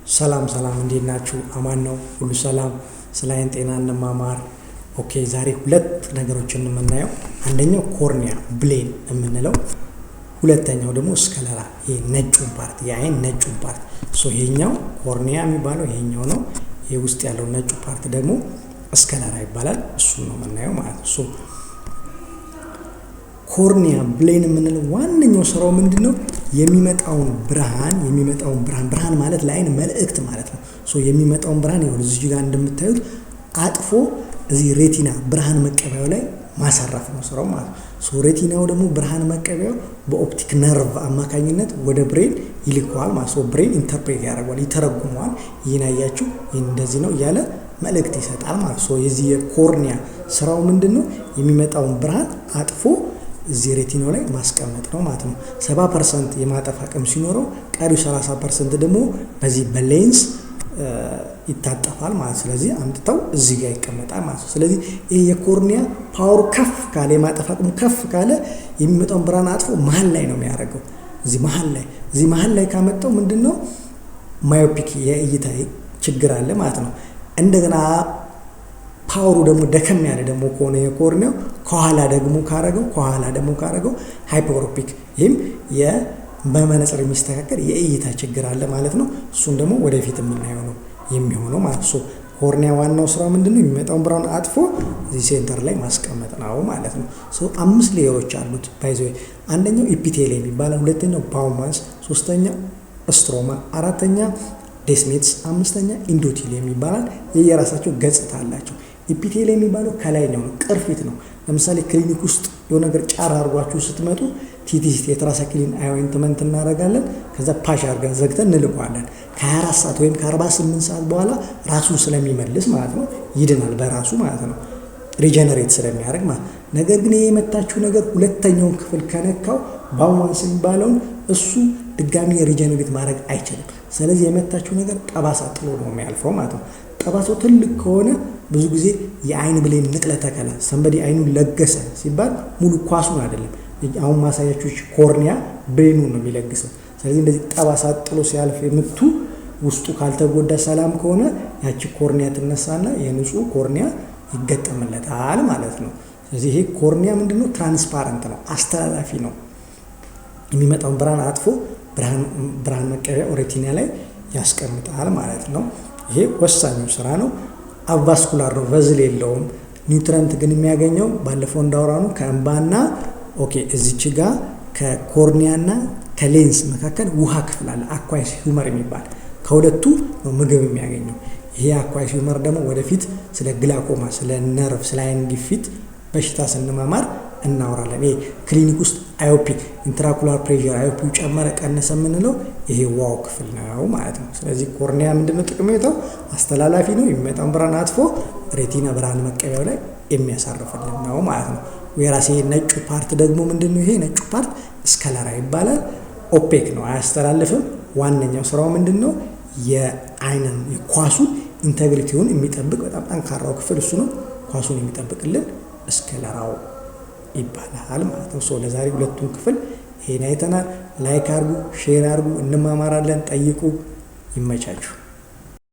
ሰላም እንዴት ናችሁ? አማን ነው ሁሉ ሰላም። ስለ አይን ጤና እንማማር። ኦኬ ዛሬ ሁለት ነገሮችን የምናየው አንደኛው ኮርኒያ ብሌን የምንለው፣ ሁለተኛው ደግሞ ስከለራ፣ ይሄ ነጩን ፓርት የአይን ነጩን ፓርት። ይሄኛው ኮርኒያ የሚባለው ይሄኛው ነው። ይሄ ውስጥ ያለው ነጩ ፓርት ደግሞ ስከለራ ይባላል። እሱ ነው የምናየው ማለት ነው። ኮርኒያ ብሌን የምንለው ዋነኛው ስራው ምንድነው? የሚመጣውን ብርሃን ማለት ለአይን መልእክት ማለት ነው። የሚመጣውን ብርሃን ይሁን እዚህ ጋር እንደምታዩት አጥፎ እዚህ ሬቲና ብርሃን መቀበያው ላይ ማሳረፍ ነው ስራው ማለት ነው። ሬቲናው ደግሞ ብርሃን መቀበያው በኦፕቲክ ነርቭ አማካኝነት ወደ ብሬን ይልከዋል ማለት ነው። ብሬን ኢንተርፕሬት ያደርገዋል፣ ይተረጉመዋል። ይህን አያችሁ፣ ይህን እንደዚህ ነው እያለ መልእክት ይሰጣል ማለት ነው። የዚህ የኮርኒያ ስራው ምንድነው? የሚመጣውን ብርሃን አጥፎ እዚህ ሬቲናው ላይ ማስቀመጥ ነው ማለት ነው። 70% የማጠፍ አቅም ሲኖረው ቀሪው 30% ደግሞ በዚህ በሌንስ ይታጠፋል ማለት ነው። ስለዚህ አምጥተው እዚህ ጋር ይቀመጣል ማለት ነው። ስለዚህ ይሄ የኮርኒያ ፓወር ከፍ ካለ የማጠፍ አቅሙ ከፍ ካለ የሚመጣውን ብርሃን አጥፎ መሀል ላይ ነው የሚያደርገው። እዚህ መሀል ላይ ካመጣው ምንድነው ማዮፒክ የእይታ ችግር አለ ማለት ነው። እንደገና ፓወሩ ደግሞ ደከም ያለ ደግሞ ከሆነ የኮርኒያው ከኋላ ደግሞ ካረገው ሃይፐሮፒክ፣ ይህም በመነጽር የሚስተካከል የእይታ ችግር አለ ማለት ነው። እሱን ደግሞ ወደፊት የምናየው ነው የሚሆነው ማለት ነው። ኮርኒያ ዋናው ስራው ምንድነው? የሚመጣውን ብርሃን አጥፎ እዚህ ሴንተር ላይ ማስቀመጥ ነው ማለት ነው። 5 ሌየሮች አሉት ባይዘ። አንደኛው ኢፒቴሊየም የሚባለው፣ ሁለተኛው ባውማንስ፣ ሶስተኛው ስትሮማ፣ አራተኛ ዴስሜትስ፣ አምስተኛ ኢንዶቴሊየም ይባላል። የየራሳቸው ገጽታ አላቸው። ኢፒቴሊየም የሚባለው ከላይኛው ነው፣ ቅርፊት ነው። ለምሳሌ ክሊኒክ ውስጥ የሆነ ነገር ጫር አድርጓችሁ ስትመጡ ቲቲሲ የትራሳክሊን አዮይንትመንት እናደርጋለን። ከዛ ፓሽ አድርገን ዘግተን እንልቀዋለን። ከ24 ሰዓት ወይም ከ48 ሰዓት በኋላ ራሱን ስለሚመልስ ማለት ነው ይድናል በራሱ ማለት ነው፣ ሪጀነሬት ስለሚያደርግ ማለት ነው። ነገር ግን የመታችሁ ነገር ሁለተኛውን ክፍል ከነካው ባውማንስ የሚባለውን እሱ ድጋሚ ሪጀነሬት ማድረግ አይችልም። ስለዚህ የመታችሁ ነገር ጠባሳ ጥሎ ነው የሚያልፈው ማለት ነው። ጠባሳው ትልቅ ከሆነ ብዙ ጊዜ የአይን ብሌን ንቅለ ተከላ ሰንበዲ አይኑን ለገሰ ሲባል ሙሉ ኳሱን አይደለም፣ አሁን ማሳያችሁ ኮርኒያ ብሌኑን ነው የሚለግሰው። ስለዚህ እንደዚህ ጠባሳ ጥሎ ሲያልፍ የምቱ ውስጡ ካልተጎዳ ሰላም ከሆነ ያቺ ኮርኒያ ትነሳና የንጹህ ኮርኒያ ይገጠምለታል ማለት ነው። ስለዚህ ይሄ ኮርኒያ ምንድነው? ትራንስፓረንት ነው፣ አስተላላፊ ነው። የሚመጣውን ብርሃን አጥፎ ብርሃን መቀበያ ሬቲና ላይ ያስቀምጣል ማለት ነው። ይሄ ወሳኙ ስራ ነው። አቫስኩላር ነው፣ ቨዝል የለውም። ኒውትረንት ግን የሚያገኘው ባለፈው እንዳወራኑ ከእንባና እዚች ጋር ከኮርኒያና ከሌንስ መካከል ውሃ ክፍል አለ፣ አኳይስ ሂውመር የሚባል ከሁለቱ ነው ምግብ የሚያገኘው። ይሄ አኳይስ ሂውመር ደግሞ ወደፊት ስለ ግላኮማ፣ ስለ ነርቭ፣ ስለ አይን ግፊት በሽታ ስንማማር እናወራለን። ይሄ ክሊኒክ ውስጥ አዮፒ ኢንትራኩላር ፕሬሸር አዮፒው ጨመረ ቀነሰ የምንለው ይሄ ዋው ክፍል ነው ማለት ነው። ስለዚህ ኮርኒያ ምንድነው ጥቅሜታው? አስተላላፊ ነው። የሚመጣውን ብርሃን አጥፎ ሬቲና ብርሃን መቀበያው ላይ የሚያሳርፍልን ነው ማለት ነው። የራሴ ነጩ ፓርት ደግሞ ምንድነው? ይሄ ነጩ ፓርት ስከለራ ይባላል። ኦፔክ ነው፣ አያስተላልፍም። ዋነኛው ስራው ምንድነው? የአይንን የኳሱን ኢንቴግሪቲውን የሚጠብቅ በጣም ጠንካራው ክፍል እሱ ነው። ኳሱን የሚጠብቅልን ስከለራው ይባላል ማለት ነው። ለዛሬ ሁለቱን ክፍል ይሄን አይተናል። ላይክ አድርጉ፣ ሼር አድርጉ፣ እንማማራለን። ጠይቁ። ይመቻችሁ።